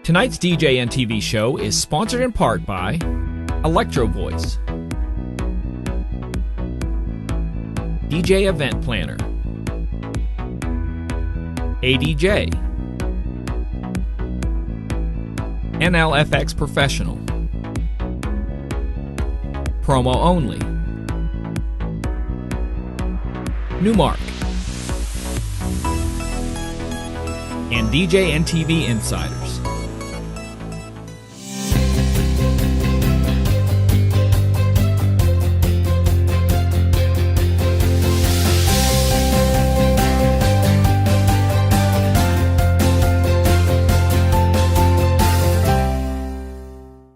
Tonight's DJNTV show is sponsored in part by Electro Voice, DJ Event Planner, ADJ, NLFX Professional, Promo Only, Newmark, and DJNTV Insiders.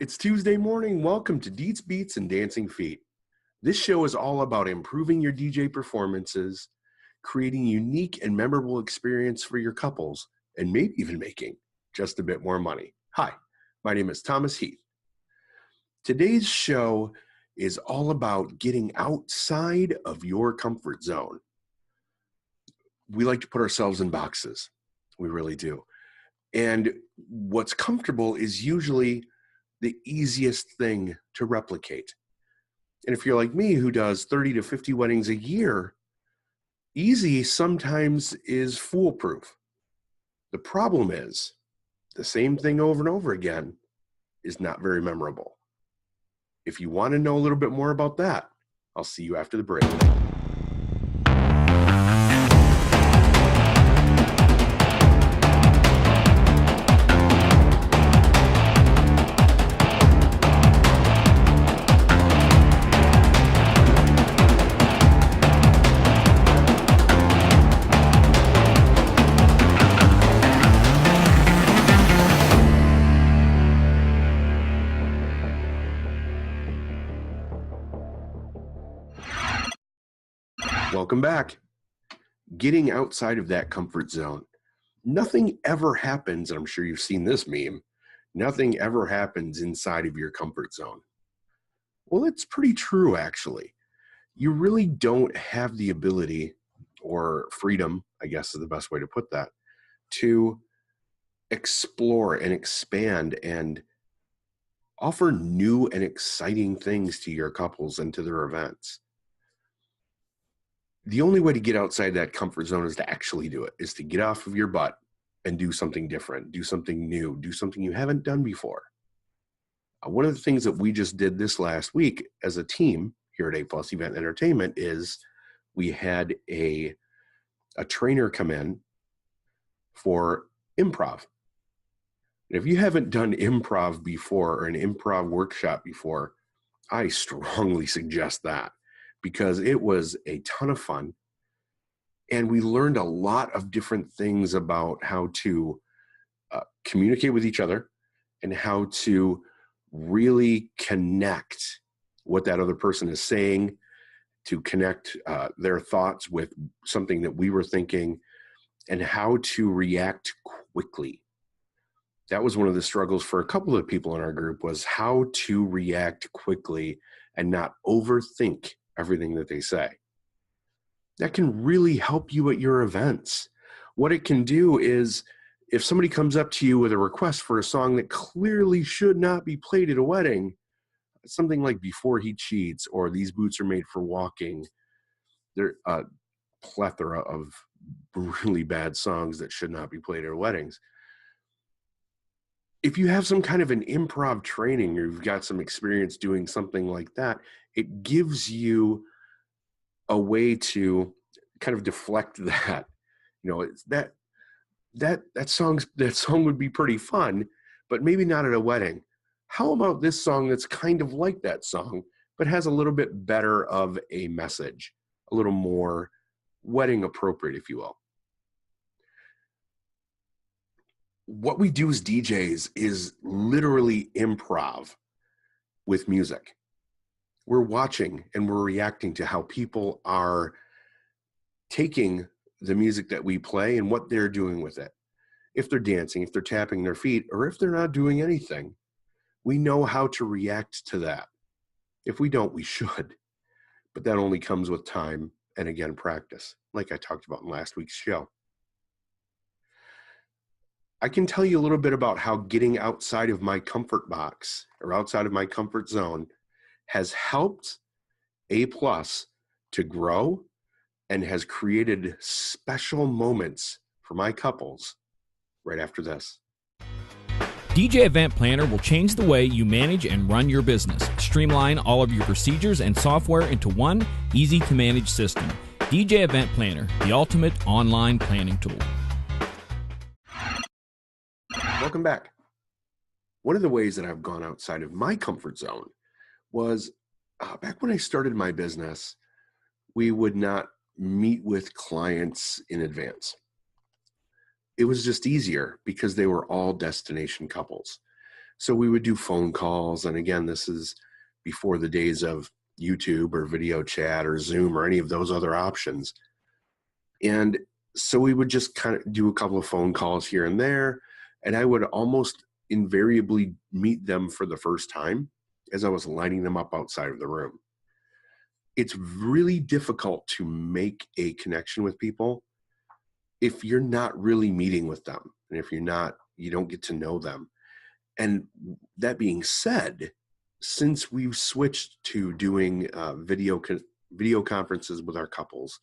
It's Tuesday morning. Welcome to Deets, Beats, and Dancing Feet. This show is all about improving your DJ performances, creating unique and memorable experience for your couples, and maybe even making just a bit more money. Hi, my name is Thomas Heath. Today's show is all about getting outside of your comfort zone. We like to put ourselves in boxes. We really do. And what's comfortable is usually the easiest thing to replicate. And if you're like me, who does 30 to 50 weddings a year, easy sometimes is foolproof. The problem is the same thing over and over again is not very memorable. If you want to know a little bit more about that, I'll see you after the break. Welcome back. Getting outside of that comfort zone. Nothing ever happens, and I'm sure you've seen this meme, nothing ever happens inside of your comfort zone. Well, it's pretty true, actually. You really don't have the ability or freedom, I guess is the best way to put that, to explore and expand and offer new and exciting things to your couples and to their events. The only way to get outside that comfort zone is to actually do it, is to get off of your butt and do something different, do something new, do something you haven't done before. One of the things that we just did this last week as a team here at A+ Event Entertainment is we had a trainer come in for improv. And if you haven't done improv before or an improv workshop before, I strongly suggest that, because it was a ton of fun. And we learned a lot of different things about how to communicate with each other and how to really connect what that other person is saying, to connect their thoughts with something that we were thinking, and how to react quickly. That was one of the struggles for a couple of people in our group, was how to react quickly and not overthink everything that they say. That can really help you at your events. What it can do is, if somebody comes up to you with a request for a song that clearly should not be played at a wedding, something like Before He Cheats or These Boots Are Made for Walking, there are a plethora of really bad songs that should not be played at weddings. If you have some kind of an improv training, or you've got some experience doing something like that, it gives you a way to kind of deflect that. You know, it's that song would be pretty fun, but maybe not at a wedding. How about this song that's kind of like that song, but has a little bit better of a message, a little more wedding appropriate, if you will? What we do as DJs is literally improv with music. We're watching and we're reacting to how people are taking the music that we play and what they're doing with it. If they're dancing, if they're tapping their feet, or if they're not doing anything, we know how to react to that. If we don't, we should. But that only comes with time and, again, practice, like I talked about in last week's show. I can tell you a little bit about how getting outside of my comfort box or outside of my comfort zone has helped A+ to grow and has created special moments for my couples right after this. DJ Event Planner will change the way you manage and run your business. Streamline all of your procedures and software into one easy-to-manage system. DJ Event Planner, the ultimate online planning tool. Welcome back. One of the ways that I've gone outside of my comfort zone was back when I started my business, we would not meet with clients in advance. It was just easier because they were all destination couples. So we would do phone calls. And again, this is before the days of YouTube or video chat or Zoom or any of those other options. And so we would just kind of do a couple of phone calls here and there. And I would almost invariably meet them for the first time as I was lining them up outside of the room. It's really difficult to make a connection with people if you're not really meeting with them, and if you don't get to know them. And that being said, since we've switched to doing video conferences with our couples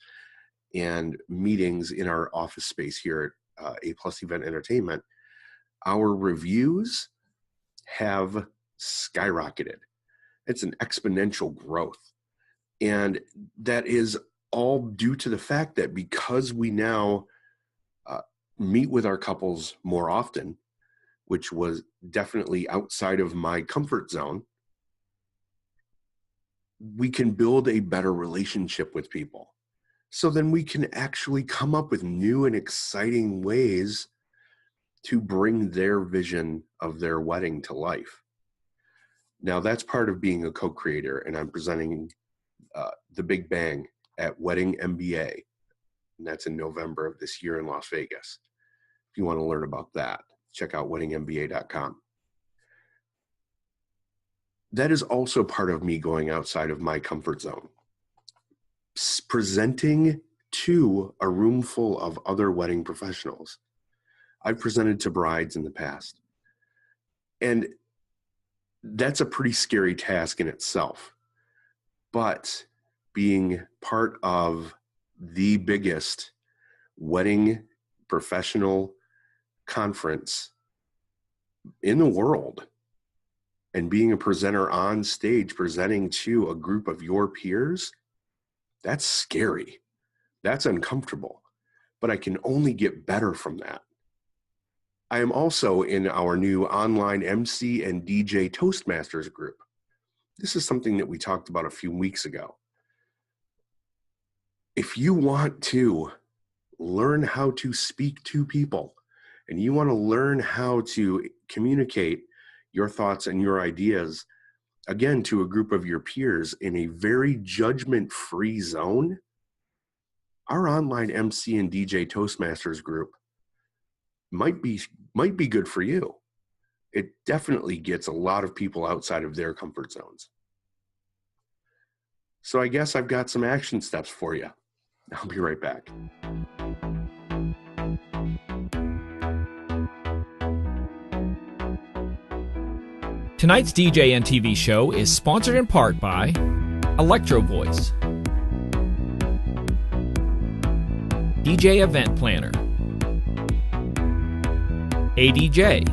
and meetings in our office space here at A+ Event Entertainment, our reviews have skyrocketed. It's an exponential growth. And that is all due to the fact that because we now meet with our couples more often, which was definitely outside of my comfort zone, we can build a better relationship with people. So then we can actually come up with new and exciting ways to bring their vision of their wedding to life. Now that's part of being a co-creator, and I'm presenting the Big Bang at Wedding MBA, and that's in November of this year in Las Vegas. If you want to learn about that, check out weddingmba.com. That is also part of me going outside of my comfort zone. Presenting to a room full of other wedding professionals. I've presented to brides in the past. And that's a pretty scary task in itself. But being part of the biggest wedding professional conference in the world and being a presenter on stage presenting to a group of your peers, that's scary. That's uncomfortable. But I can only get better from that. I am also in our new online MC and DJ Toastmasters group. This is something that we talked about a few weeks ago. If you want to learn how to speak to people and you want to learn how to communicate your thoughts and your ideas, again, to a group of your peers in a very judgment-free zone, our online MC and DJ Toastmasters group might be good for you. It definitely gets a lot of people outside of their comfort zones. So I guess I've got some action steps for you. I'll be right back. Tonight's DJNTV show is sponsored in part by Electro Voice, DJ Event Planner, ADJ,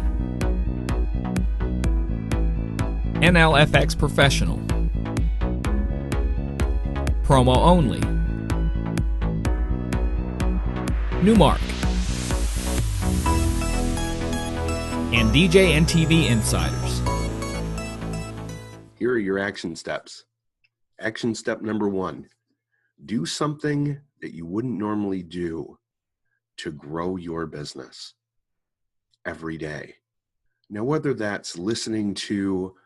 NLFX Professional, Promo Only, Newmark, and DJNTV Insiders. Here are your action steps. Action step number 1, do something that you wouldn't normally do to grow your business every day. Now, whether that's listening to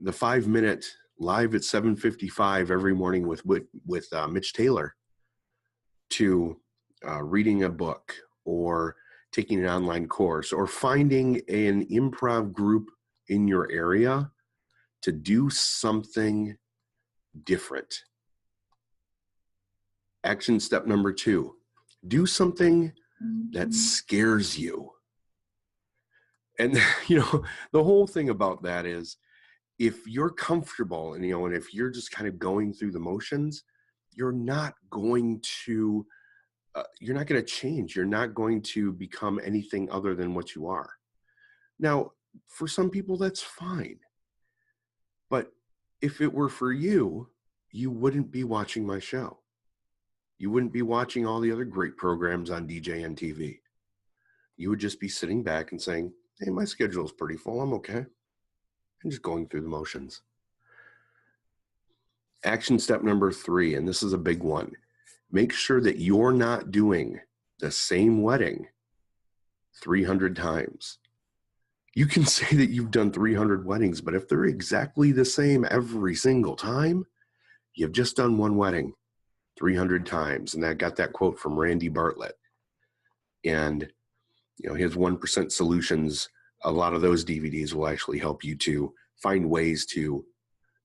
the 5-minute live at 7:55 every morning with Mitch Taylor, to reading a book or taking an online course or finding an improv group in your area to do something different. Action step number 2, do something that scares you. And, the whole thing about that is if you're comfortable and, and if you're just kind of going through the motions, you're not going to change. You're not going to become anything other than what you are. Now, for some people, that's fine. But if it were for you, you wouldn't be watching my show. You wouldn't be watching all the other great programs on DJNTV. You would just be sitting back and saying, hey, my schedule is pretty full. I'm okay. And just going through the motions. Action step number 3, and this is a big one. Make sure that you're not doing the same wedding 300 times. You can say that you've done 300 weddings, but if they're exactly the same every single time, you've just done one wedding 300 times. And I got that quote from Randy Bartlett. And, his 1% solutions, a lot of those DVDs will actually help you to find ways to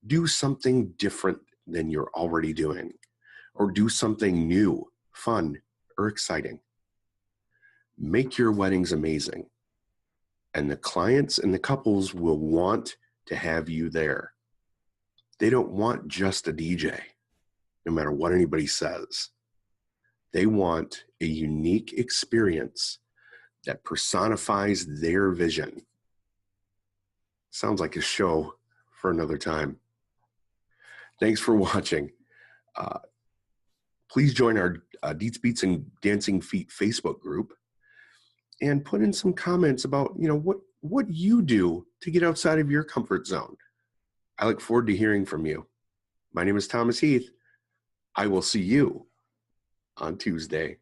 do something different than you're already doing, or do something new, fun, or exciting. Make your weddings amazing. And the clients and the couples will want to have you there. They don't want just a DJ, no matter what anybody says. They want a unique experience that personifies their vision. Sounds like a show for another time. Thanks for watching. Please join our Deets, Beats, and Dancing Feet Facebook group and put in some comments about, what you do to get outside of your comfort zone. I look forward to hearing from you. My name is Thomas Heath. I will see you on Tuesday.